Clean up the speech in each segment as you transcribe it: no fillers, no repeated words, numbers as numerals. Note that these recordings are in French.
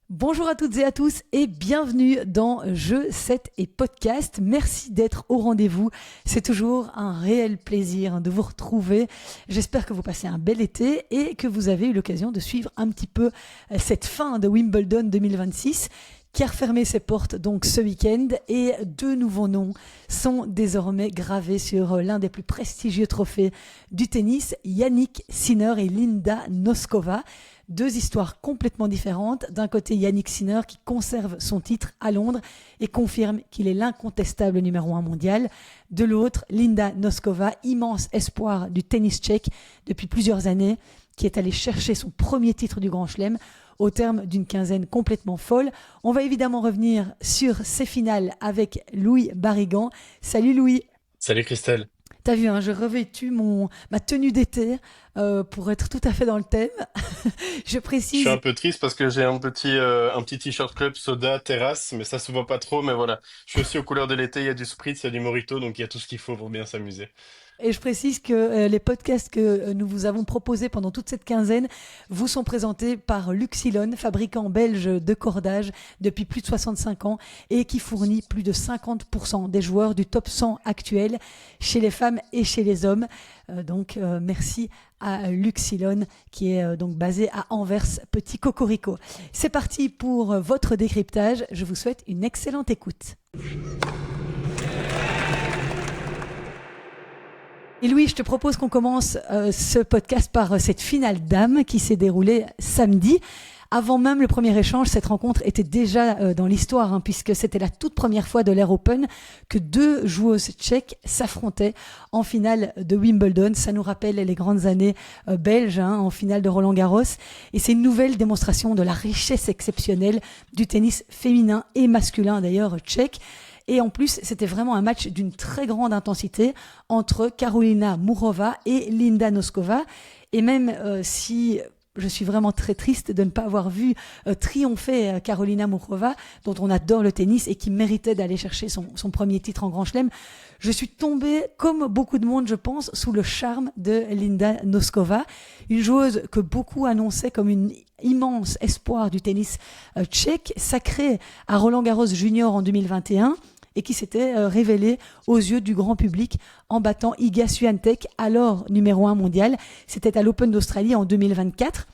Bonjour à toutes et à tous et bienvenue dans Jeux 7 et Podcast. Merci d'être au rendez-vous. C'est toujours un réel plaisir de vous retrouver. J'espère que vous passez un bel été et que vous avez eu l'occasion de suivre un petit peu cette fin de Wimbledon 2026 qui a refermé ses portes donc ce week-end, et deux nouveaux noms sont désormais gravés sur l'un des plus prestigieux trophées du tennis, Jannik Sinner et Linda Noskova. Deux histoires complètement différentes. D'un côté, Jannik Sinner qui conserve son titre à Londres et confirme qu'il est l'incontestable numéro 1 mondial. De l'autre, Linda Noskova, immense espoir du tennis tchèque depuis plusieurs années, qui est allée chercher son premier titre du Grand Chelem au terme d'une quinzaine complètement folle. On va évidemment revenir sur ces finales avec Louis Barrigan. Salut Louis. Salut Christelle. T'as vu, hein, j'ai revêtu ma tenue d'été pour être tout à fait dans le thème. Je Je suis un précise. peu triste parce que j'ai un petit t-shirt club soda terrasse, mais ça se voit pas trop. Mais voilà, je suis aussi aux couleurs de l'été. Il y a du spritz, il y a du mojito, donc il y a tout ce qu'il faut pour bien s'amuser. Et je précise que les podcasts que nous vous avons proposés pendant toute cette quinzaine vous sont présentés par Luxilon, fabricant belge de cordage depuis plus de 65 ans et qui fournit plus de 50% des joueurs du top 100 actuel chez les femmes et chez les hommes. Merci à Luxilon qui est donc basé à Anvers, petit cocorico. C'est parti pour votre décryptage. Je vous souhaite une excellente écoute. Et Louis, je te propose qu'on commence ce podcast par cette finale dames qui s'est déroulée samedi. Avant même le premier échange, cette rencontre était déjà dans l'histoire, hein, puisque c'était la toute première fois de l'Air Open que deux joueuses tchèques s'affrontaient en finale de Wimbledon. Ça nous rappelle les grandes années belges, hein, en finale de Roland-Garros. Et c'est une nouvelle démonstration de la richesse exceptionnelle du tennis féminin et masculin d'ailleurs tchèque. Et en plus, c'était vraiment un match d'une très grande intensité entre Karolina Murova et Linda Noskova. Et même si je suis vraiment très triste de ne pas avoir vu triompher Karolina Murova, dont on adore le tennis et qui méritait d'aller chercher son premier titre en Grand Chelem, je suis tombée, comme beaucoup de monde, je pense, sous le charme de Linda Noskova, une joueuse que beaucoup annonçaient comme une immense espoir du tennis tchèque, sacrée à Roland-Garros Junior en 2021, et qui s'était révélée aux yeux du grand public en battant Iga Swiatek, alors numéro 1 mondial. C'était à l'Open d'Australie en 2024.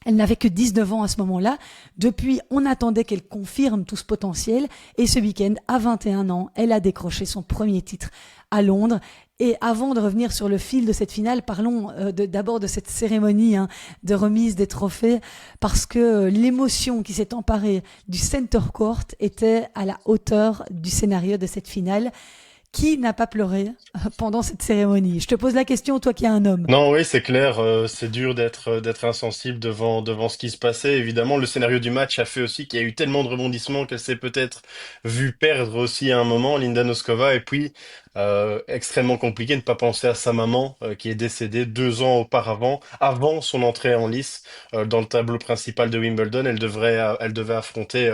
Elle n'avait que 19 ans à ce moment-là. Depuis, on attendait qu'elle confirme tout ce potentiel. Et ce week-end, à 21 ans, elle a décroché son premier titre à Londres. Et avant de revenir sur le fil de cette finale, parlons d'abord de cette cérémonie, hein, de remise des trophées, parce que l'émotion qui s'est emparée du center court était à la hauteur du scénario de cette finale. Qui n'a pas pleuré pendant cette cérémonie? Je te pose la question, toi qui es un homme. Non, oui, c'est clair. C'est dur d'être insensible devant ce qui se passait. Évidemment, le scénario du match a fait aussi qu'il y a eu tellement de rebondissements qu'elle s'est peut-être vue perdre aussi à un moment, Linda Noskova. Et puis, extrêmement compliqué de ne pas penser à sa maman qui est décédée 2 ans auparavant, avant son entrée en lice dans le tableau principal de Wimbledon. Elle devait affronter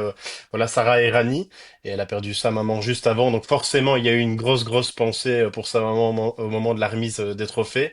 voilà, Sarah Errani, et elle a perdu sa maman juste avant. Donc forcément, il y a eu une grosse pensée pour sa maman au moment de la remise des trophées.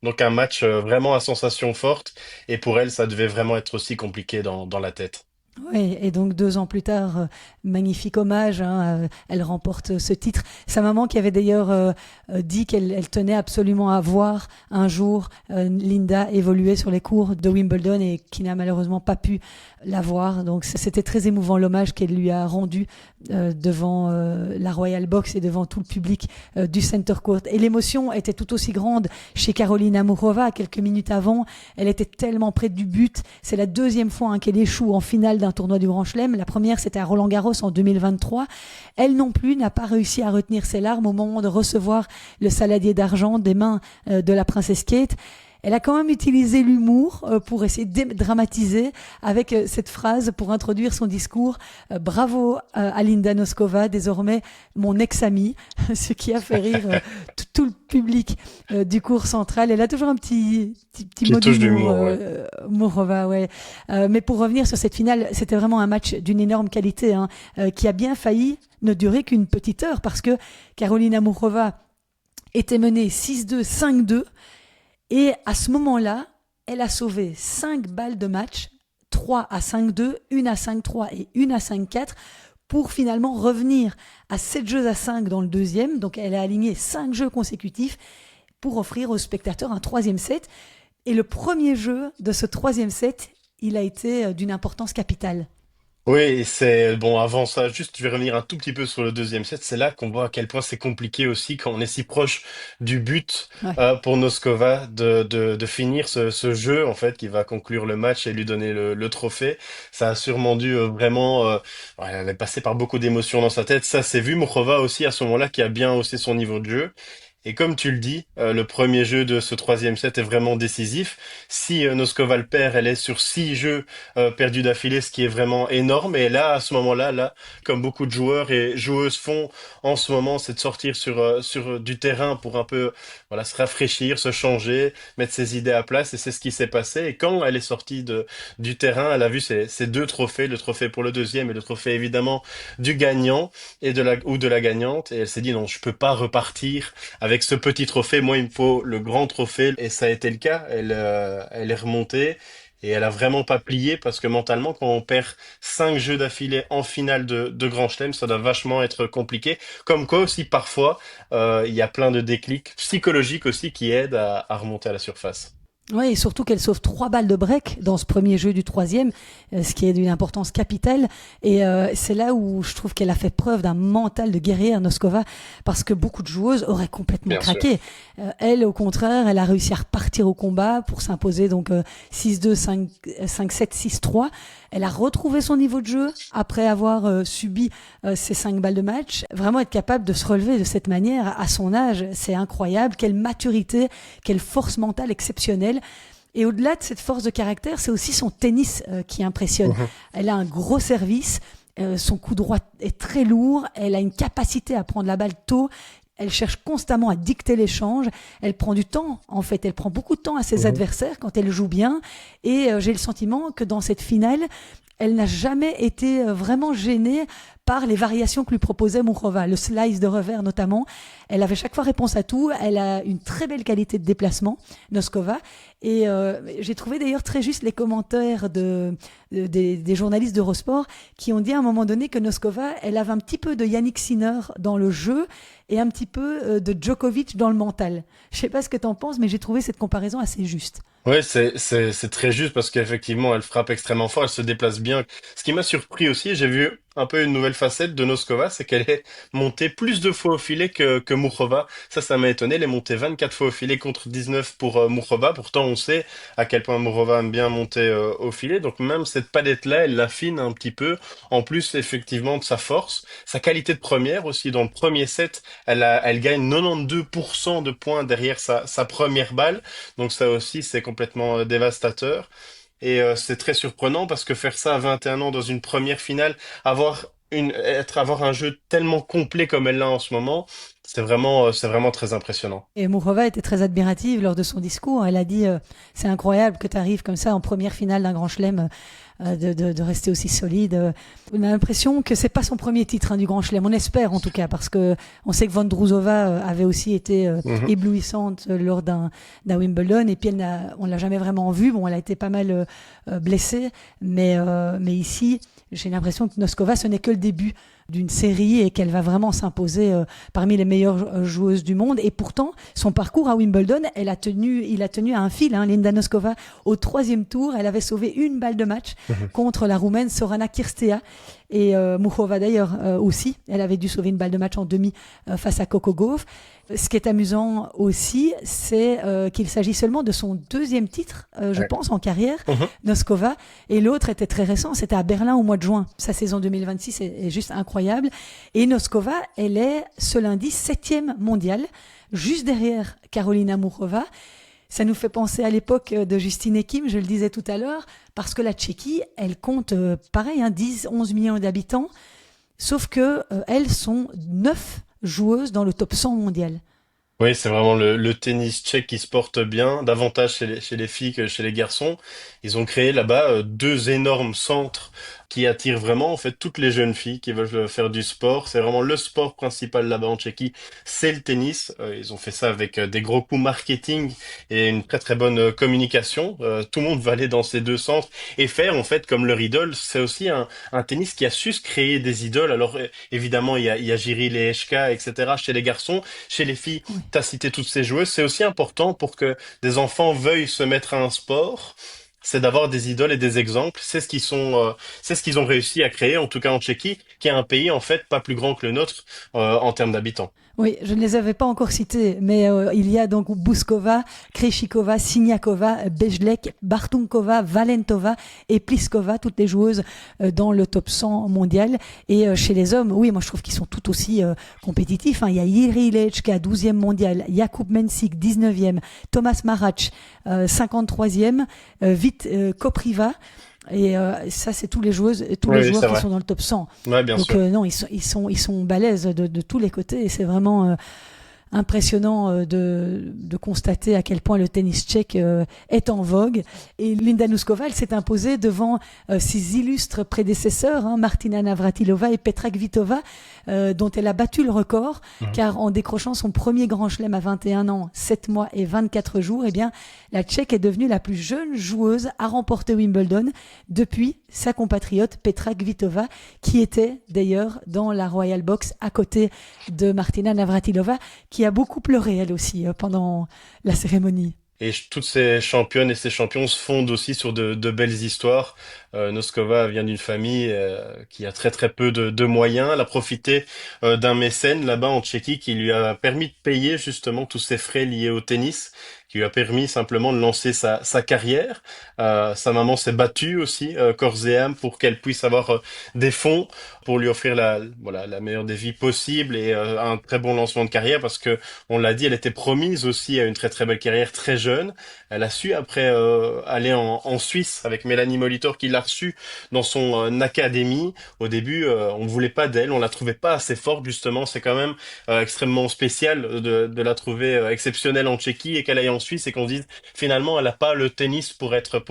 Donc un match vraiment à sensation forte, et pour elle, ça devait vraiment être aussi compliqué dans la tête. Oui, et donc 2 ans plus tard, magnifique hommage, hein, elle remporte ce titre. Sa maman qui avait d'ailleurs dit qu'elle tenait absolument à voir un jour Linda évoluer sur les cours de Wimbledon et qui n'a malheureusement pas pu la voir. Donc c'était très émouvant l'hommage qu'elle lui a rendu devant la Royal Box et devant tout le public du Center Court. Et l'émotion était tout aussi grande chez Karolina Murova. Quelques minutes avant, elle était tellement près du but. C'est la deuxième fois, hein, qu'elle échoue en finale d'un tournoi du Grand Chelem. La première, c'était à Roland-Garros en 2023. Elle non plus n'a pas réussi à retenir ses larmes au moment de recevoir le saladier d'argent des mains de la princesse Kate. Elle a quand même utilisé l'humour pour essayer de dramatiser avec cette phrase pour introduire son discours. Bravo à Linda Noskova, désormais mon ex-amie, ce qui a fait rire tout le public du cours central. Elle a toujours un petit mot Qui touche d'humour, d'humour, ouais. Mourova, ouais. Mais pour revenir sur cette finale, c'était vraiment un match d'une énorme qualité, hein, qui a bien failli ne durer qu'une petite heure parce que Karolina Murova était menée 6-2, 5-2. Et à ce moment-là, elle a sauvé 5 balles de match 3 à 5-2, une à 5-3 et une à 5-4 pour finalement revenir à 7 jeux à 5 dans le deuxième. Donc elle a aligné 5 jeux consécutifs pour offrir aux spectateurs un troisième set. Et le premier jeu de ce troisième set, il a été d'une importance capitale. Oui, et c'est bon. Avant ça, juste, je vais revenir un tout petit peu sur le deuxième set. C'est là qu'on voit à quel point c'est compliqué aussi quand on est si proche du but Ouais. pour Noskova de finir ce jeu en fait qui va conclure le match et lui donner le trophée. Ça a sûrement dû vraiment. Ouais, elle est passée par beaucoup d'émotions dans sa tête. Ça s'est vu. Mokrova aussi à ce moment-là qui a bien haussé son niveau de jeu. Et comme tu le dis, le premier jeu de ce troisième set est vraiment décisif. Si Noskova le perd, elle est sur 6 jeux perdus d'affilée, ce qui est vraiment énorme. Et là, à ce moment-là, là, comme beaucoup de joueurs et joueuses font en ce moment, c'est de sortir sur du terrain pour un peu, voilà, se rafraîchir, se changer, mettre ses idées à place. Et c'est ce qui s'est passé. Et quand elle est sortie du terrain, elle a vu ces deux trophées, le trophée pour le deuxième et le trophée évidemment du gagnant et de la gagnante. Et elle s'est dit non, je peux pas repartir avec ce petit trophée. Moi, il me faut le grand trophée. Et ça a été le cas. Elle est remontée. Et elle a vraiment pas plié parce que mentalement, quand on perd 5 jeux d'affilée en finale de Grand Chelem, ça doit vachement être compliqué. Comme quoi aussi, parfois, il y a plein de déclics psychologiques aussi qui aident à remonter à la surface. Oui, et surtout qu'elle sauve 3 balles de break dans ce premier jeu du troisième, ce qui est d'une importance capitale. Et c'est là où je trouve qu'elle a fait preuve d'un mental de guerrière, Noskova, parce que beaucoup de joueuses auraient complètement Bien sûr. craqué. Elle, au contraire, elle a réussi à repartir au combat pour s'imposer donc 6-2, 5-7, 6-3. Elle a retrouvé son niveau de jeu après avoir subi ces 5 balles de match. Vraiment être capable de se relever de cette manière à son âge, c'est incroyable. Quelle maturité, quelle force mentale exceptionnelle. Et au-delà de cette force de caractère, c'est aussi son tennis qui impressionne. Mhm. Elle a un gros service, son coup droit est très lourd, elle a une capacité à prendre la balle tôt, elle cherche constamment à dicter l'échange, elle prend du temps, en fait, elle prend beaucoup de temps à ses Mhm. adversaires quand elle joue bien, et j'ai le sentiment que dans cette finale, elle n'a jamais été vraiment gênée par les variations que lui proposait Mourova, le slice de revers notamment. Elle avait chaque fois réponse à tout. Elle a une très belle qualité de déplacement, Noskova. Et j'ai trouvé d'ailleurs très juste les commentaires des journalistes d'Eurosport qui ont dit à un moment donné que Noskova, elle avait un petit peu de Yannick Sinner dans le jeu et un petit peu de Djokovic dans le mental. Je sais pas ce que tu en penses, mais j'ai trouvé cette comparaison assez juste. Ouais, c'est très juste parce qu'effectivement, elle frappe extrêmement fort, elle se déplace bien. Ce qui m'a surpris aussi, j'ai vu un peu une nouvelle facette de Noskova, c'est qu'elle est montée plus de fois au filet que Mouchova. Ça m'a étonné. Elle est montée 24 fois au filet contre 19 pour Mouchova. Pourtant, on sait à quel point Mouchova aime bien monter au filet. Donc même cette palette-là, elle l'affine un petit peu. En plus, effectivement, de sa force, sa qualité de première aussi. Dans le premier set, elle gagne 92% de points derrière sa première balle. Donc ça aussi, c'est complètement dévastateur. Et c'est très surprenant parce que faire ça à 21 ans dans une première finale, avoir un jeu tellement complet comme elle l'a en ce moment, c'est vraiment très impressionnant. Et Mourova était très admirative lors de son discours. Elle a dit c'est incroyable que tu arrives comme ça en première finale d'un grand chelem, de rester aussi solide. On a l'impression que c'est pas son premier titre du grand chelem. On espère en tout cas, parce que on sait que Vondrousova avait aussi été Mhm. éblouissante lors d'un Wimbledon. Et puis on l'a jamais vraiment vue. Bon, elle a été pas mal blessée. Mais ici, j'ai l'impression que Noskova, ce n'est que le début d'une série et qu'elle va vraiment s'imposer parmi les meilleures joueuses du monde. Et pourtant, son parcours à Wimbledon, il a tenu à un fil. Linda Noskova, au troisième tour, elle avait sauvé une balle de match Mhm. contre la Roumaine Sorana Cirstea. Et Muchova d'ailleurs aussi, elle avait dû sauver une balle de match en demi face à Coco Gauff. Ce qui est amusant aussi, c'est qu'il s'agit seulement de son deuxième titre, je Ouais. pense, en carrière, Mhm. Noskova. Et l'autre était très récent, c'était à Berlin au mois de juin. Sa saison 2026 est juste incroyable. Et Noskova, elle est ce lundi 7e mondiale, juste derrière Karolina Muchova. Ça nous fait penser à l'époque de Justine Ekim, je le disais tout à l'heure, parce que la Tchéquie, elle compte pareil, 10, 11 millions d'habitants, sauf que elles sont 9 joueuses dans le top 100 mondial. Oui, c'est vraiment le tennis tchèque qui se porte bien, davantage chez les filles que chez les garçons. Ils ont créé là-bas 2 énormes centres qui attire vraiment en fait toutes les jeunes filles qui veulent faire du sport. C'est vraiment le sport principal là-bas en Tchéquie, c'est le tennis. Ils ont fait ça avec des gros coups marketing et une très très bonne communication. Tout le monde va aller dans ces deux centres et faire en fait comme leur idole. C'est aussi un tennis qui a su se créer des idoles. Alors évidemment il y a Jiril et Eshka, etc. chez les garçons, chez les filles. Oui. T'as cité toutes ces joueuses. C'est aussi important pour que des enfants veuillent se mettre à un sport. C'est d'avoir des idoles et des exemples. C'est ce qu'ils ont réussi à créer, en tout cas en Tchéquie, qui est un pays en fait pas plus grand que le nôtre en termes d'habitants. Oui, je ne les avais pas encore cités, mais il y a donc Bouskova, Krejcikova, Siniakova, Bejlek, Bartunkova, Valentova et Pliskova, toutes les joueuses dans le top 100 mondial. Et chez les hommes, oui, moi je trouve qu'ils sont tout aussi compétitifs, hein. Il y a Jiri Lechka, 12e mondial, Jakub Mensik, 19e, Thomas Marac, 53e, Vit Kopriva. Et ça, c'est tous les joueuses, tous les Oui, joueurs c'est qui vrai. sont dans le top 100. Ouais, bien Donc sûr. non, ils sont balèzes de tous les côtés. Et c'est vraiment impressionnant de constater à quel point le tennis tchèque est en vogue. Et Linda Noskova, elle s'est imposée devant ses illustres prédécesseurs, hein, Martina Navratilova et Petra Kvitova, dont elle a battu le record, Mhm. car en décrochant son premier grand chelem à 21 ans, 7 mois et 24 jours, eh bien, la Tchèque est devenue la plus jeune joueuse à remporter Wimbledon depuis sa compatriote Petra Kvitova, qui était d'ailleurs dans la Royal Box à côté de Martina Navratilova, qui a beaucoup pleuré elle aussi pendant la cérémonie. Et toutes ces championnes et ces champions se fondent aussi sur de belles histoires. Noskova vient d'une famille qui a très très peu de moyens. Elle a profité d'un mécène là-bas en Tchéquie qui lui a permis de payer justement tous ses frais liés au tennis, qui lui a permis simplement de lancer sa carrière. Sa maman s'est battue aussi corps et âme pour qu'elle puisse avoir des fonds pour lui offrir la meilleure des vies possibles et un très bon lancement de carrière parce que on l'a dit, elle était promise aussi à une très très belle carrière très jeune. Elle a su après aller en Suisse avec Mélanie Molitor qui l'a reçue dans son académie. Au début, on ne voulait pas d'elle, on la trouvait pas assez forte justement. C'est quand même extrêmement spécial de la trouver exceptionnelle en Tchéquie et qu'elle aille en Suisse et qu'on se dise finalement elle a pas le tennis pour être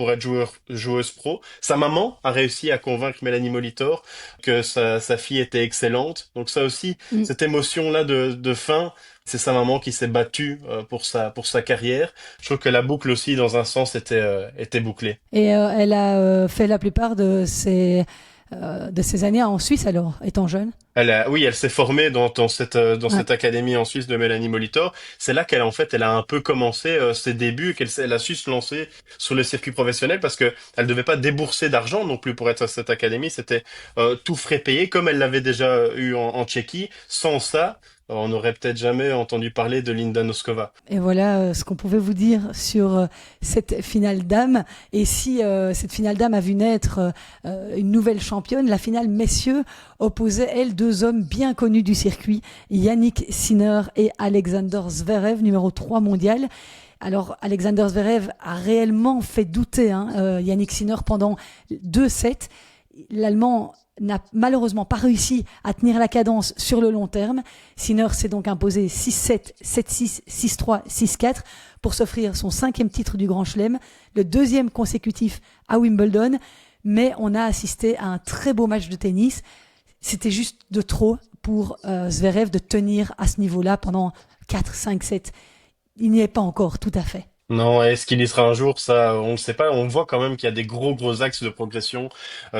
joueuse pro. Sa maman a réussi à convaincre Mélanie Molitor que sa fille était excellente. Donc ça aussi, Mm. cette émotion là de fin. C'est sa maman qui s'est battue pour sa carrière. Je trouve que la boucle aussi, dans un sens, était bouclée. Et elle a fait la plupart de ses années en Suisse alors, étant jeune. Oui, elle s'est formée dans Ouais. cette académie en Suisse de Mélanie Molitor. C'est là qu'elle en fait, elle a un peu commencé ses débuts, elle a su se lancer sur le circuit professionnel parce que elle devait pas débourser d'argent non plus pour être à cette académie. C'était tout frais payé, comme elle l'avait déjà eu en Tchéquie. Sans ça, on n'aurait peut-être jamais entendu parler de Linda Noskova. Et voilà ce qu'on pouvait vous dire sur cette finale dame. Et si cette finale dame a vu naître une nouvelle championne, la finale messieurs opposait, elle, deux hommes bien connus du circuit, Yannick Sinner et Alexander Zverev, numéro 3 mondial. Alors, Alexander Zverev a réellement fait douter Yannick Sinner pendant 2 sets. L'Allemand n'a malheureusement pas réussi à tenir la cadence sur le long terme. Sinner s'est donc imposé 6-7, 7-6, 6-3, 6-4 pour s'offrir son 5e titre du Grand Chelem, le 2e consécutif à Wimbledon. Mais on a assisté à un très beau match de tennis. C'était juste de trop pour Zverev de tenir à ce niveau-là pendant 4-5 7. Il n'y est pas encore tout à fait. Non, est-ce qu'il y sera un jour? Ça, on ne sait pas. On voit quand même qu'il y a des gros axes de progression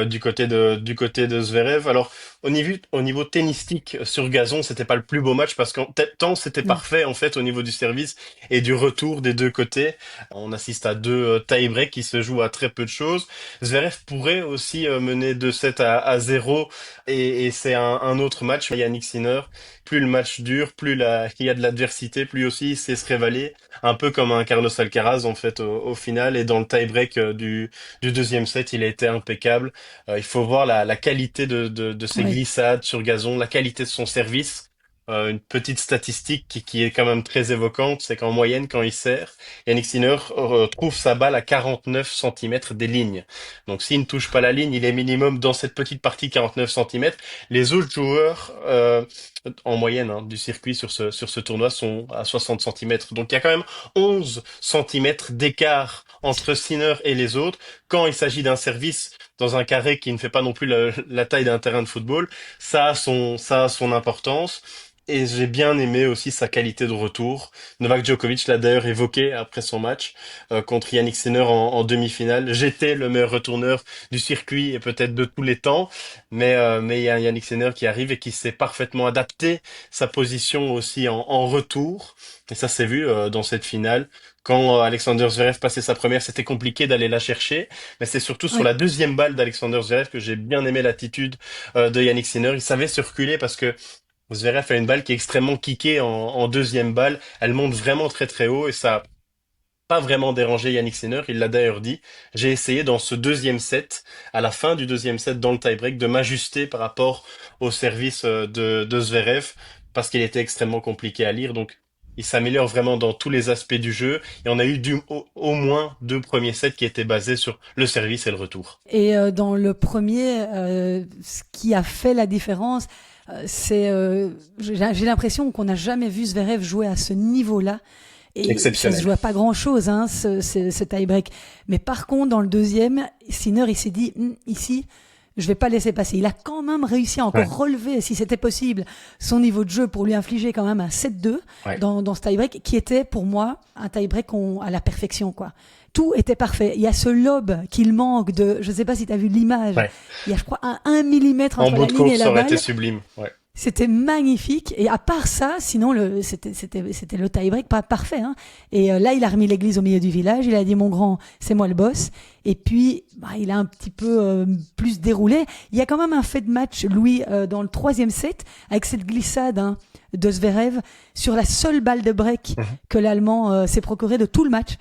du côté de Zverev. Alors, au niveau tennistique sur gazon, c'était pas le plus beau match parce qu'en tant c'était Non. parfait en fait au niveau du service et du retour des deux côtés. On assiste à deux tie-breaks qui se jouent à très peu de choses. Zverev pourrait aussi mener 2-7 à 0 et c'est un autre match. Yannick Sinner, plus le match dure, il y a de l'adversité, plus aussi il sait se révaler un peu comme un Carlos Alcaraz en fait au final et dans le tie-break du deuxième set il a été impeccable. Il faut voir la qualité de ses Oui. glissades sur gazon, la qualité de son service. Une petite statistique qui est quand même très évoquante, c'est qu'en moyenne, quand il sert, Yannick Sinner trouve sa balle à 49 centimètres des lignes. Donc s'il ne touche pas la ligne, il est minimum dans cette petite partie 49 centimètres. Les autres joueurs, en moyenne du circuit sur ce tournoi, sont à 60 centimètres. Donc il y a quand même 11 centimètres d'écart entre Sinner et les autres quand il s'agit d'un service dans un carré qui ne fait pas non plus la taille d'un terrain de football, ça a son importance. Et j'ai bien aimé aussi sa qualité de retour. Novak Djokovic l'a d'ailleurs évoqué après son match contre Yannick Sinner en demi-finale. J'étais le meilleur retourneur du circuit et peut-être de tous les temps, mais il y a Yannick Sinner qui arrive et qui s'est parfaitement adapté sa position aussi en retour. Et ça s'est vu dans cette finale. Quand Alexander Zverev passait sa première, c'était compliqué d'aller la chercher, mais c'est surtout sur Oui. la deuxième balle d'Alexander Zverev que j'ai bien aimé l'attitude de Yannick Sinner. Il savait se reculer parce que Zverev a une balle qui est extrêmement kickée en deuxième balle. Elle monte vraiment très très haut et ça a pas vraiment dérangé Yannick Sinner. Il l'a d'ailleurs dit. J'ai essayé dans ce deuxième set, à la fin du deuxième set, dans le tie-break, de m'ajuster par rapport au service de Zverev parce qu'il était extrêmement compliqué à lire. Donc, il s'améliore vraiment dans tous les aspects du jeu. Et on a eu au moins deux premiers sets qui étaient basés sur le service et le retour. Et dans le premier, ce qui a fait la différence, j'ai l'impression qu'on n'a jamais vu Zverev jouer à ce niveau-là. Et ça se Exceptionnel. joue à pas grand-chose, hein, ce tie-break. Mais par contre, dans le deuxième, Sinner, il s'est dit, ici, je vais pas laisser passer. Il a quand même réussi à Ouais, encore relever, si c'était possible, son niveau de jeu pour lui infliger quand même un 7-2 ouais, dans ce tie-break, qui était pour moi un tie-break à la perfection, quoi. Tout était parfait. Il y a ce lob qu'il manque de, je sais pas si tu as vu l'image, ouais. il y a je crois un 1 millimètre En entre bout la de ligne et course, ça la aurait été balle. sublime. Ouais. C'était magnifique. Et à part ça, sinon, c'était le tie-break pas parfait, hein. Et là, il a remis l'église au milieu du village. Il a dit, mon grand, c'est moi le boss. Et puis, il a un petit peu plus déroulé. Il y a quand même un fait de match, Louis, dans le troisième set, avec cette glissade, hein, de Zverev sur la seule balle de break Mhm. que l'Allemand s'est procuré de tout le match.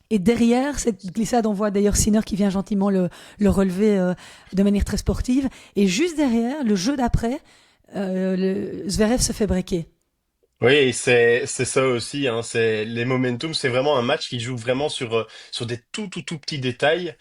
Et derrière cette glissade, on voit d'ailleurs Sinner qui vient gentiment le relever de manière très sportive. Et juste derrière, le jeu d'après, Zverev se fait breaker. Oui, et c'est ça aussi, hein, c'est les momentum, c'est vraiment un match qui joue vraiment sur des tout petits détails.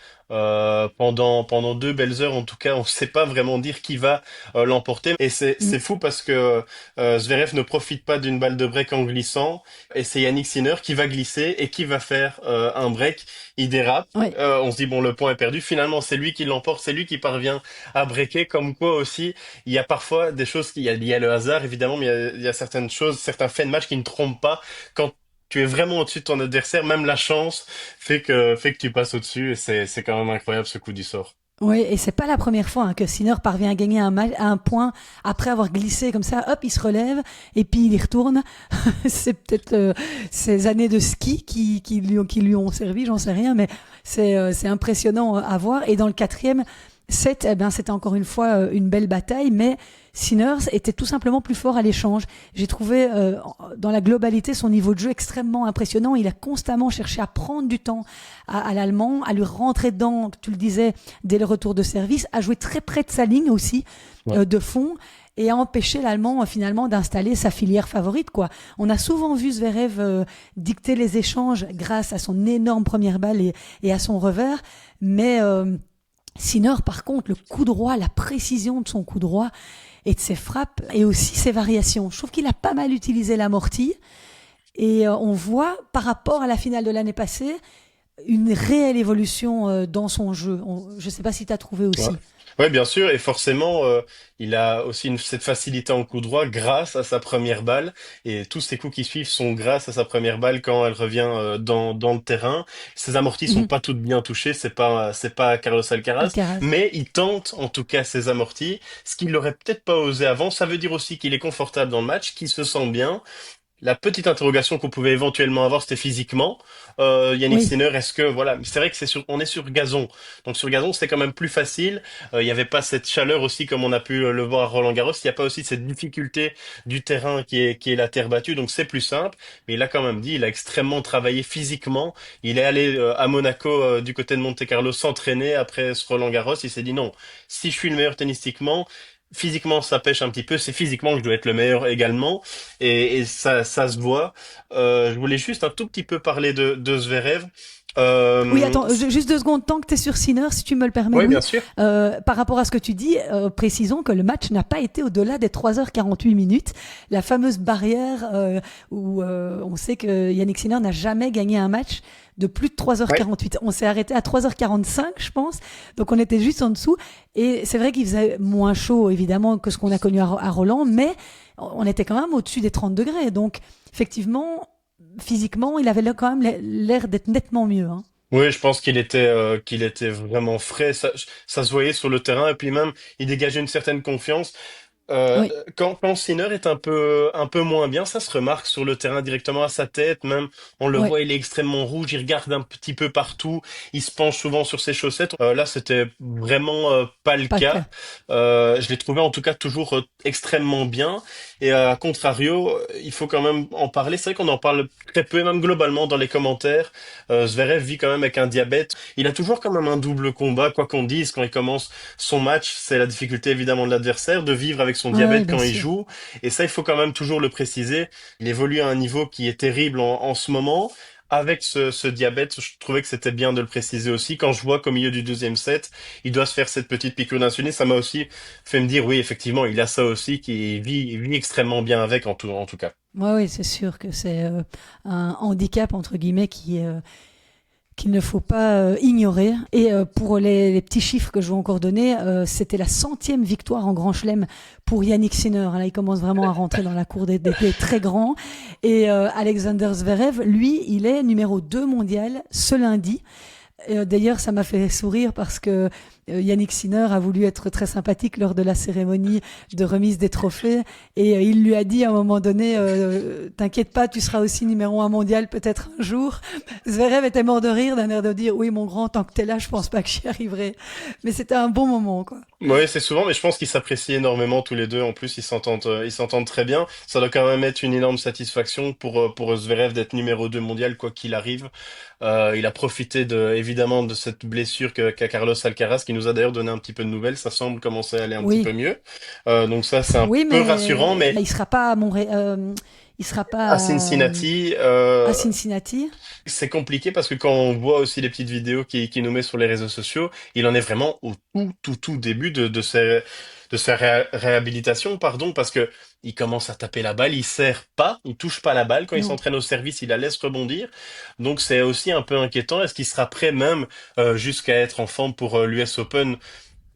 Pendant deux belles heures, en tout cas, on ne sait pas vraiment dire qui va l'emporter. Et Mm. c'est fou parce que Zverev ne profite pas d'une balle de break en glissant, et c'est Yannick Sinner qui va glisser et qui va faire un break. Il dérape. Ouais. On se dit bon, le point est perdu. Finalement, c'est lui qui l'emporte, c'est lui qui parvient à breaker. Comme quoi aussi. Il y a parfois des choses il y a le hasard évidemment, mais il y a certaines choses, certains faits de match qui ne trompent pas. Quand tu es vraiment au-dessus de ton adversaire, même la chance fait que tu passes au-dessus et c'est quand même incroyable ce coup du sort. Oui, et c'est pas la première fois, hein, que Sinner parvient à gagner un point après avoir glissé comme ça. Hop, il se relève et puis il y retourne. C'est peut-être ces années de ski qui lui ont servi, j'en sais rien, mais c'est impressionnant à voir. Et dans le quatrième set, eh ben, c'était encore une fois une belle bataille, mais Sinner était tout simplement plus fort à l'échange. J'ai trouvé dans la globalité son niveau de jeu extrêmement impressionnant. Il a constamment cherché à prendre du temps à l'Allemand, à lui rentrer dedans, tu le disais, dès le retour de service, à jouer très près de sa ligne aussi, Ouais. de fond, et à empêcher l'Allemand finalement d'installer sa filière favorite, quoi. On a souvent vu Zverev dicter les échanges grâce à son énorme première balle et à son revers, mais Sinner, par contre, le coup droit, la précision de son coup droit et de ses frappes et aussi ses variations. Je trouve qu'il a pas mal utilisé l'amorti et on voit par rapport à la finale de l'année passée une réelle évolution dans son jeu. Je ne sais pas si tu as trouvé Ouais. aussi. Ouais, bien sûr, et forcément, il a aussi cette facilité en coup droit grâce à sa première balle, et tous ses coups qui suivent sont grâce à sa première balle quand elle revient dans le terrain. Ses amortis sont Mhm. pas toutes bien touchées, c'est pas Carlos Alcaraz, Alcaraz. mais il tente en tout cas ses amortis, ce qu'il n'aurait peut-être pas osé avant. Ça veut dire aussi qu'il est confortable dans le match, qu'il se sent bien. La petite interrogation qu'on pouvait éventuellement avoir, c'était physiquement. Yannick Oui, Sinner, est-ce que voilà, c'est vrai que on est sur gazon, donc sur gazon c'est quand même plus facile. Il n'y avait pas cette chaleur aussi comme on a pu le voir à Roland-Garros. Il n'y a pas aussi cette difficulté du terrain qui est la terre battue, donc c'est plus simple. Mais il a quand même dit, il a extrêmement travaillé physiquement. Il est allé à Monaco du côté de Monte-Carlo s'entraîner après ce Roland-Garros. Il s'est dit non, si je suis le meilleur tennistiquement. Physiquement, ça pêche un petit peu. C'est physiquement que je dois être le meilleur également et ça se voit. Je voulais juste un tout petit peu parler de Zverev. Oui, Euh, attends, juste 2 secondes, tant que tu es sur Sinner, si tu me le permets, oui, bien Louis. sûr. Par rapport à ce que tu dis, précisons que le match n'a pas été au-delà des 3h48 minutes. La fameuse barrière où on sait que Yannick Sinner n'a jamais gagné un match de plus de Ouais. 3h48. On s'est arrêté à 3h45, je pense. Donc on était juste en dessous. Et c'est vrai qu'il faisait moins chaud, évidemment, que ce qu'on a connu à Roland, mais on était quand même au-dessus des 30 degrés. Donc effectivement, physiquement, il avait là quand même l'air d'être nettement mieux, hein. Oui, je pense qu'il était vraiment frais. Ça se voyait sur le terrain et puis même il dégageait une certaine confiance. Euh, Oui, quand Sinner est un peu moins bien, ça se remarque sur le terrain directement à sa tête. Même, on le oui, voit, il est extrêmement rouge, il regarde un petit peu partout, il se penche souvent sur ses chaussettes. Là, c'était vraiment pas le pas le cas. cas. Je l'ai trouvé en tout cas toujours extrêmement bien. Et à contrario, il faut quand même en parler. C'est vrai qu'on en parle très peu, et même globalement dans les commentaires. Zverev vit quand même avec un diabète. Il a toujours quand même un double combat, quoi qu'on dise, quand il commence son match, c'est la difficulté évidemment de l'adversaire, de vivre avec son Oui, oui, diabète bien quand il sûr. joue. Et ça, il faut quand même toujours le préciser. Il évolue à un niveau qui est terrible en ce moment. Avec ce diabète, je trouvais que c'était bien de le préciser aussi. Quand je vois qu'au milieu du deuxième set, il doit se faire cette petite piqûre d'insuline, ça m'a aussi fait me dire, oui, effectivement, il a ça aussi, il vit extrêmement bien avec en tout cas. Oui, oui, c'est sûr que c'est un handicap, entre guillemets, qu'il ne faut pas ignorer. Et pour les petits chiffres que je vais encore donner, c'était la 100e victoire en Grand Chelem pour Yannick Sinner. Là, il commence vraiment à rentrer dans la cour des très grands. Et Alexander Zverev, lui, il est numéro 2 mondial ce lundi. D'ailleurs, ça m'a fait sourire parce que Yannick Sinner a voulu être très sympathique lors de la cérémonie de remise des trophées et il lui a dit à un moment donné t'inquiète pas, tu seras aussi numéro 1 mondial peut-être un jour. Zverev était mort de rire d'un air de dire oui mon grand, tant que t'es là, je pense pas que j'y arriverai. Mais c'était un bon moment quoi. Oui, c'est souvent, mais je pense qu'ils s'apprécient énormément tous les deux. En plus, ils s'entendent très bien. Ça doit quand même être une énorme satisfaction pour Zverev d'être numéro 2 mondial, quoi qu'il arrive. Il a profité évidemment de cette blessure qu'a Carlos Alcaraz, qui nous a d'ailleurs donné un petit peu de nouvelles. Ça semble commencer à aller un petit peu Oui, mieux. Donc ça, c'est un oui, peu rassurant, mais mais il sera pas à Montréal, il sera à pas Cincinnati, à Cincinnati. c'est compliqué parce que quand on voit aussi les petites vidéos qu'il nous met sur les réseaux sociaux, il en est vraiment au tout début de sa réhabilitation, pardon, parce que il commence à taper la balle, il sert pas, il touche pas la balle. Quand il Non, s'entraîne au service, il la laisse rebondir. Donc c'est aussi un peu inquiétant. Est-ce qu'il sera prêt même jusqu'à être en forme pour l'US Open?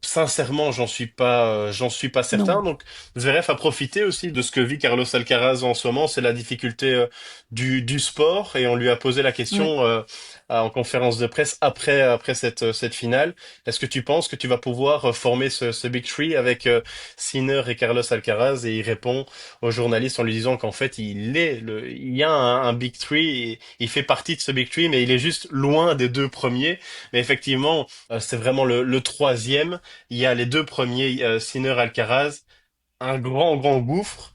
Sincèrement, j'en suis pas certain. non, Donc, Zverev a profité aussi de ce que vit Carlos Alcaraz en ce moment, c'est la difficulté du sport, et on lui a posé la ouais. question en conférence de presse après cette finale. Est-ce que tu penses que tu vas pouvoir former ce Big Three avec Sinner et Carlos Alcaraz? Et il répond aux journalistes en lui disant qu'en fait, il y a un Big Three, et il fait partie de ce Big Three, mais il est juste loin des deux premiers. Mais effectivement, c'est vraiment le troisième. Il y a les deux premiers, Sinner, Alcaraz, un grand gouffre,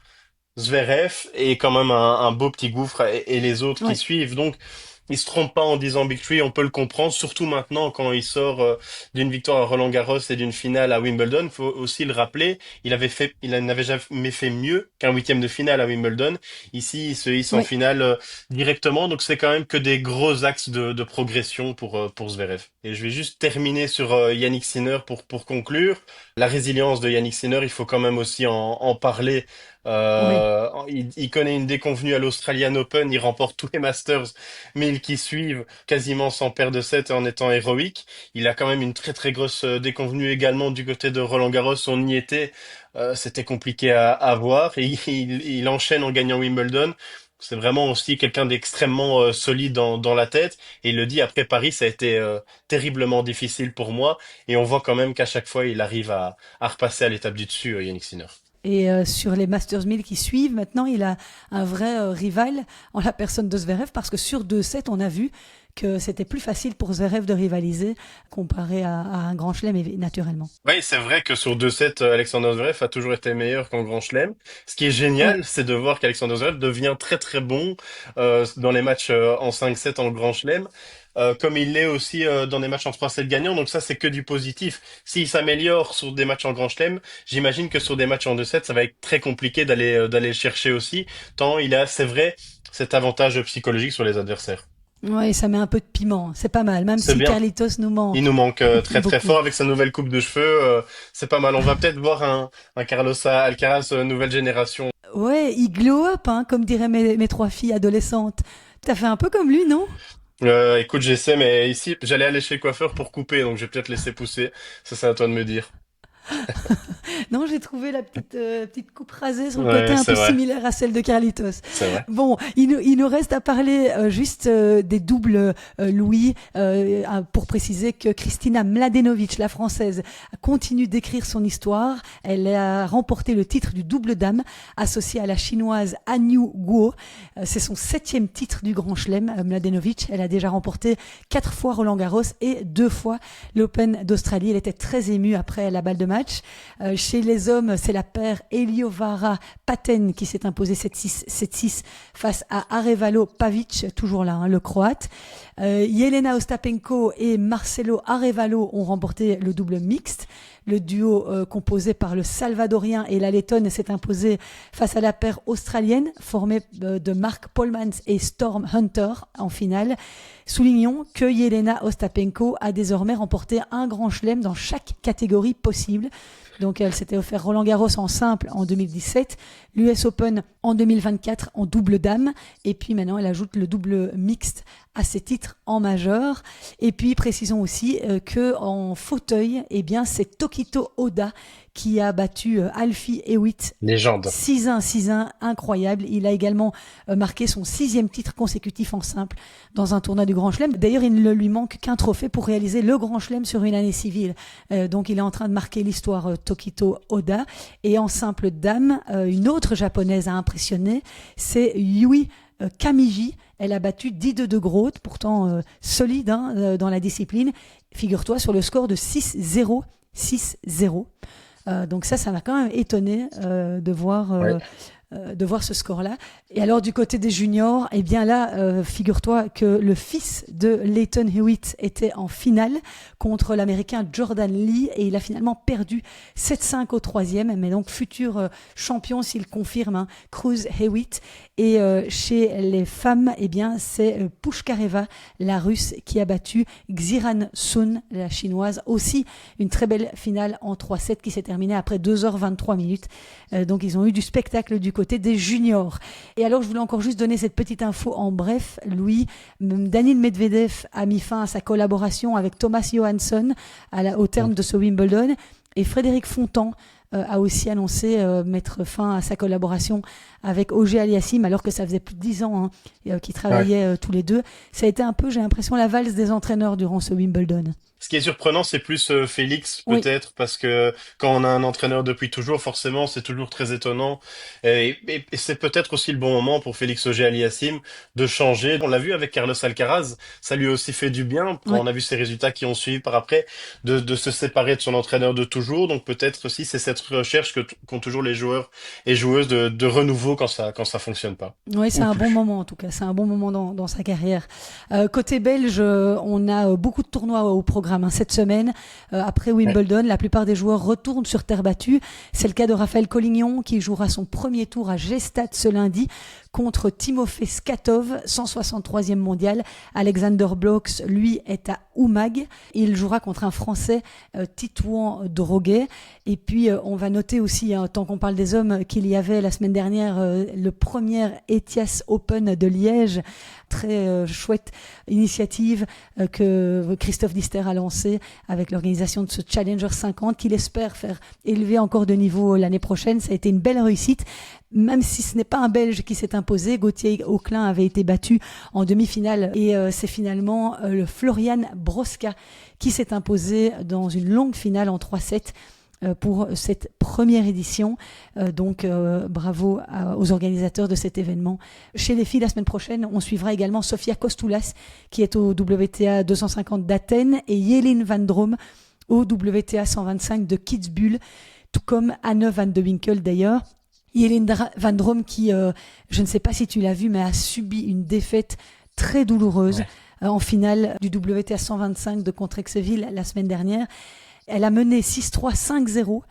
Zverev, et quand même un beau petit gouffre, et les autres qui Ouais. suivent. Donc, il se trompe pas en disant Big Three, on peut le comprendre, surtout maintenant quand il sort d'une victoire à Roland-Garros et d'une finale à Wimbledon. Faut aussi le rappeler, il n'avait jamais fait mieux qu'un huitième de finale à Wimbledon. Ici, il se hisse en Oui. finale directement, donc c'est quand même que des gros axes de progression pour Zverev. Et je vais juste terminer sur Yannick Sinner pour conclure. La résilience de Yannick Sinner, il faut quand même aussi en parler. Oui, Il connaît une déconvenue à l'Australian Open, il remporte tous les Masters 1000 qui suivent quasiment sans perdre de set et en étant héroïque. Il a quand même une très grosse déconvenue également du côté de Roland-Garros. On y était, c'était compliqué à voir, et il enchaîne en gagnant Wimbledon. C'est vraiment aussi quelqu'un d'extrêmement solide dans la tête. Et il le dit après Paris, ça a été terriblement difficile pour moi. Et on voit quand même qu'à chaque fois, il arrive à repasser à l'étape du dessus, Yannick Sinner. et sur les Masters 1000 qui suivent, maintenant, il a un vrai rival en la personne de Zverev parce que sur 2 sets, on a vu que c'était plus facile pour Zverev de rivaliser comparé à un grand chelem, naturellement. Oui, c'est vrai que sur 2 sets, Alexander Zverev a toujours été meilleur qu'en Grand Chelem. Ce qui est Ouais, génial, c'est de voir qu'Alexander Zverev devient très bon dans les matchs en 5-7 en Grand Chelem, comme il l'est aussi dans des matchs en 3-7 gagnants. Donc ça, c'est que du positif. S'il s'améliore sur des matchs en Grand Chelem, j'imagine que sur des matchs en 2-7, ça va être très compliqué d'aller le chercher aussi, tant il a, c'est vrai, cet avantage psychologique sur les adversaires. Ouais, ça met un peu de piment. C'est pas mal, même C'est si bien. Carlitos nous Il nous manque manque très très beaucoup. fort avec sa nouvelle coupe de cheveux. C'est pas mal. On va peut-être voir un Carlos Alcaraz nouvelle génération. Ouais, il glow up, hein, comme diraient mes trois filles adolescentes. T'as fait un peu comme lui, non? Écoute, j'essaie, mais ici, j'allais aller chez le coiffeur pour couper, donc je vais peut-être laisser pousser. Ça, c'est à toi de me dire. Non, j'ai trouvé la petite coupe rasée sur le côté Ouais, un c'est peu vrai. similaire à celle de Carlitos. C'est vrai. Bon, il nous reste à parler juste des doubles, Louis, pour préciser que Kristina Mladenovic, la française, continue d'écrire son histoire. Elle a remporté le titre du double dame associé à la chinoise Han Yu Guo. C'est son 7e titre du Grand Chelem, Mladenovic. Elle a déjà remporté 4 fois Roland-Garros et 2 fois l'Open d'Australie. Elle était très émue après la balle de match. Chez les hommes, c'est la paire Eliovara Paten qui s'est imposée 7-6, 7-6 face à Arevalo Pavic, toujours là, hein, le croate. Jelena Ostapenko et Marcelo Arevalo ont remporté le double mixte. Le duo composé par le Salvadorien et la Lettonne s'est imposé face à la paire australienne formée de Mark Polmans et Storm Hunter en finale. Soulignons que Jelena Ostapenko a désormais remporté un grand chelem dans chaque catégorie possible. Donc elle s'était offert Roland-Garros en simple en 2017, l'US Open en 2024 en double dame, et puis maintenant elle ajoute le double mixte à ses titres en majeur. Et puis précisons aussi que en fauteuil, eh bien c'est Tokito Oda qui a battu Alfie Hewitt Légende. 6-1, 6-1, incroyable. Il a également marqué son 6e titre consécutif en simple dans un tournoi du Grand Chelem. D'ailleurs, il ne lui manque qu'un trophée pour réaliser le Grand Chelem sur une année civile. Donc, il est en train de marquer l'histoire Tokito Oda. Et en simple dame, une autre japonaise a impressionné, c'est Yui Kamiji. Elle a battu Dide de Groot, pourtant solide dans la discipline. Figure-toi, sur le score de 6-0, 6-0. Donc ça m'a quand même étonné Ouais. de voir ce score-là. Et alors du côté des juniors, eh bien là, figure-toi que le fils de Lleyton Hewitt était en finale contre l'Américain Jordan Lee et il a finalement perdu 7-5 au 3e, mais donc futur champion s'il confirme, hein, Cruz Hewitt. Et chez les femmes, eh bien c'est Pushkareva, la Russe, qui a battu Xiran Sun, la Chinoise. Aussi une très belle finale en 3-7 qui s'est terminée après 2h23 minutes. Donc ils ont eu du spectacle du côté des juniors. Et alors je voulais encore juste donner cette petite info en bref, Louis. Daniil Medvedev a mis fin à sa collaboration avec Thomas Johansson au terme de ce Wimbledon. Et Frédéric Fontan a aussi annoncé mettre fin à sa collaboration avec Auger Aliassime, alors que ça faisait plus de 10 ans qu'ils Ouais. travaillaient tous les deux. Ça a été un peu, j'ai l'impression, la valse des entraîneurs durant ce Wimbledon. Ce qui est surprenant, c'est plus Félix, Oui, peut-être, parce que quand on a un entraîneur depuis toujours, forcément, c'est toujours très étonnant. Et c'est peut-être aussi le bon moment pour Félix Auger-Aliassime de changer. On l'a vu avec Carlos Alcaraz, ça lui a aussi fait du bien, quand oui. on a vu ses résultats qui ont suivi par après, de se séparer de son entraîneur de toujours. Donc peut-être aussi c'est cette recherche qu'ont toujours les joueurs et joueuses de renouveau quand ça fonctionne pas. Oui, c'est Ou un bon plus. moment en tout cas, c'est un bon moment dans sa carrière. Côté belge, on a beaucoup de tournois au programme, hein, cette semaine. Après Ouais. Wimbledon, la plupart des joueurs retournent sur terre battue. C'est le cas de Raphaël Collignon qui jouera son premier tour à Gstaad ce lundi contre Timofey Skatov, 163e mondial. Alexander Blocks, lui, est à Oumag. Il jouera contre un Français, Titouan Droguet. Et puis, on va noter aussi, hein, tant qu'on parle des hommes, qu'il y avait la semaine dernière le premier ETIAS Open de Liège. Très chouette initiative que Christophe Dister a lancée avec l'organisation de ce Challenger 50 qu'il espère faire élever encore de niveau l'année prochaine. Ça a été une belle réussite. Même si ce n'est pas un Belge qui s'est imposé, Gauthier Auclin avait été battu en demi-finale et c'est finalement le Florian Broska qui s'est imposé dans une longue finale en 3-7 pour cette première édition. Donc bravo aux organisateurs de cet événement. Chez les filles, la semaine prochaine, on suivra également Sofia Kostoulas qui est au WTA 250 d'Athènes et Yelin Van Drome au WTA 125 de Kitzbühel, tout comme Anne van de Winkel d'ailleurs. Yelin Van Drome qui, je ne sais pas si tu l'as vu, mais a subi une défaite très douloureuse Ouais. en finale du WTA 125 de Contrexéville la semaine dernière. Elle a mené 6-3, 5-0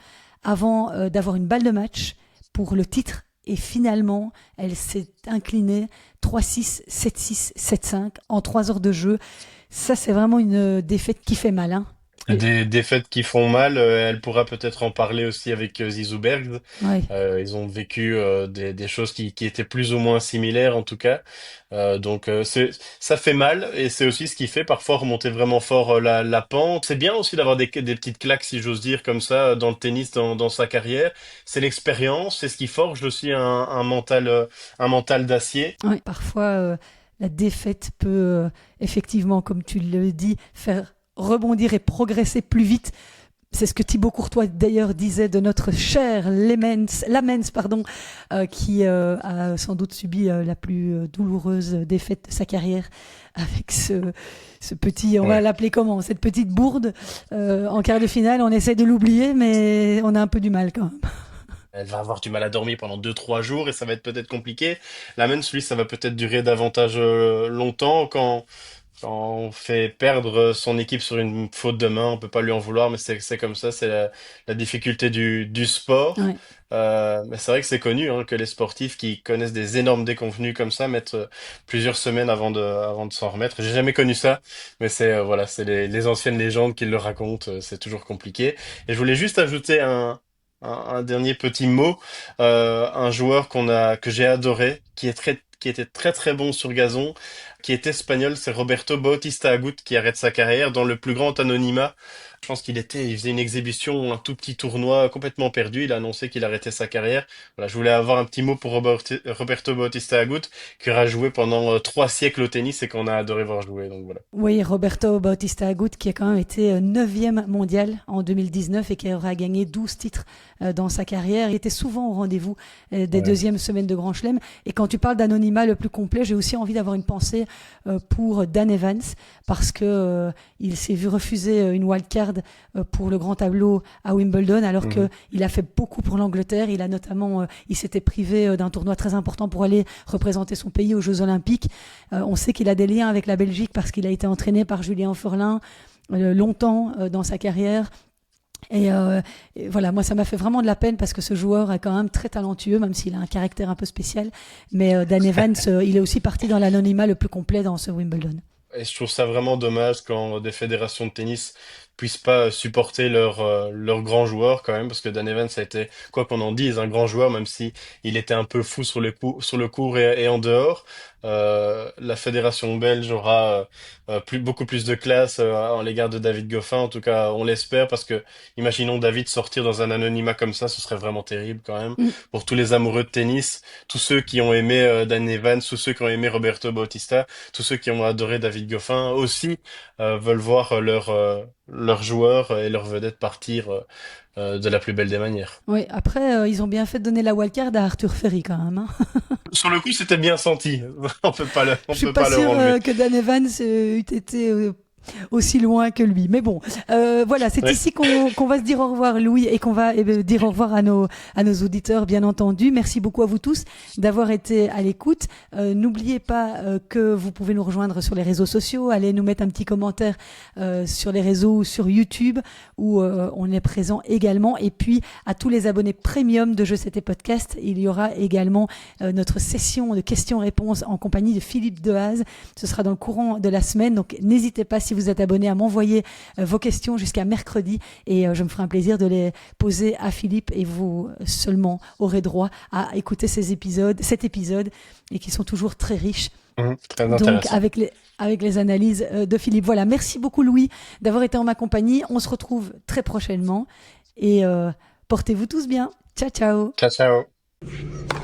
avant d'avoir une balle de match pour le titre Et finalement, elle s'est inclinée 3-6, 7-6, 7-5 en 3 heures de jeu. Ça, c'est vraiment une défaite qui fait mal, hein. Des défaites qui font mal, elle pourra peut-être en parler aussi avec Zizou Bergs. Ouais. Ils ont vécu des choses qui étaient plus ou moins similaires en tout cas. Donc ça fait mal et c'est aussi ce qui fait parfois remonter vraiment fort la pente. C'est bien aussi d'avoir des petites claques, si j'ose dire, comme ça dans le tennis, dans sa carrière. C'est l'expérience, c'est ce qui forge aussi un mental d'acier. Ouais. Parfois, la défaite peut effectivement, comme tu le dis, faire rebondir et progresser plus vite. C'est ce que Thibaut Courtois d'ailleurs disait de notre cher Lamens, qui a sans doute subi la plus douloureuse défaite de sa carrière avec ce petit, on va Ouais. l'appeler comment, cette petite bourde en quart de finale. On essaie de l'oublier, mais on a un peu du mal quand même. Elle va avoir du mal à dormir pendant 2, 3 jours et ça va être peut-être compliqué. La Mens, lui, ça va peut-être durer davantage longtemps quand on fait perdre son équipe sur une faute de main. On peut pas lui en vouloir, mais c'est comme ça, c'est la difficulté du sport. Ouais. Mais c'est vrai que c'est connu hein, que les sportifs qui connaissent des énormes déconvenues comme ça mettent plusieurs semaines avant de s'en remettre. J'ai jamais connu ça, mais voilà, c'est les anciennes légendes qui le racontent. C'est toujours compliqué. Et je voulais juste ajouter un dernier petit mot, un joueur que j'ai adoré, qui était très très bon sur gazon, qui est espagnol, c'est Roberto Bautista Agut qui arrête sa carrière dans le plus grand anonymat. Je pense il faisait une exhibition, un tout petit tournoi complètement perdu. Il a annoncé qu'il arrêtait sa carrière. Voilà, je voulais avoir un petit mot pour Roberto Bautista Agut, qui aura joué pendant 3 siècles au tennis et qu'on a adoré voir jouer. Donc voilà. Oui, Roberto Bautista Agut, qui a quand même été 9e mondial en 2019 et qui aura gagné 12 titres dans sa carrière. Il était souvent au rendez-vous des Ouais. deuxièmes semaines de Grand Chelem. Et quand tu parles d'anonymat le plus complet, j'ai aussi envie d'avoir une pensée pour Dan Evans, parce que il s'est vu refuser une wildcard pour le grand tableau à Wimbledon, alors Mhm. qu'il a fait beaucoup pour l'Angleterre. Il a notamment, il s'était privé d'un tournoi très important pour aller représenter son pays aux Jeux Olympiques. On sait qu'il a des liens avec la Belgique parce qu'il a été entraîné par Julien Forlin longtemps dans sa carrière. Et voilà, moi ça m'a fait vraiment de la peine parce que ce joueur est quand même très talentueux, même s'il a un caractère un peu spécial. Mais Dan Evans, il est aussi parti dans l'anonymat le plus complet dans ce Wimbledon. Et je trouve ça vraiment dommage quand des fédérations de tennis puissent pas supporter leurs grands joueurs quand même, parce que Dan Evans a été, quoi qu'on en dise, un grand joueur, même si il était un peu fou sur le court et en dehors. La fédération belge aura beaucoup plus de classe en l'égard de David Goffin, en tout cas on l'espère, parce que imaginons David sortir dans un anonymat comme ça, ce serait vraiment terrible quand même Mm. pour tous les amoureux de tennis, tous ceux qui ont aimé Dan Evans, tous ceux qui ont aimé Roberto Bautista, tous ceux qui ont adoré David Goffin aussi veulent voir leurs joueurs et leurs vedettes partir de la plus belle des manières. Oui, après, ils ont bien fait de donner la wildcard à Arthur Ferry quand même, hein. Sur le coup, c'était bien senti. Je On suis peut pas pas leur sûre enlever. que Dan Evans eût été aussi loin que lui. Mais bon, voilà, c'est Ouais. ici qu'on va se dire au revoir, Louis, et qu'on va dire au revoir à nos auditeurs, bien entendu. Merci beaucoup à vous tous d'avoir été à l'écoute. N'oubliez pas que vous pouvez nous rejoindre sur les réseaux sociaux. Allez nous mettre un petit commentaire sur les réseaux ou sur YouTube, où on est présent également. Et puis, à tous les abonnés premium de Je C'était Podcast, il y aura également notre session de questions-réponses en compagnie de Philippe Dehaze. Ce sera dans le courant de la semaine. Donc, n'hésitez pas, si vous êtes abonné, à m'envoyer vos questions jusqu'à mercredi et je me ferai un plaisir de les poser à Philippe, et vous seulement aurez droit à écouter cet épisode, et qui sont toujours très riches. Très Donc, intéressant. avec les analyses de Philippe. Voilà, merci beaucoup Louis d'avoir été en ma compagnie. On se retrouve très prochainement et portez-vous tous bien. Ciao, ciao. Ciao, ciao.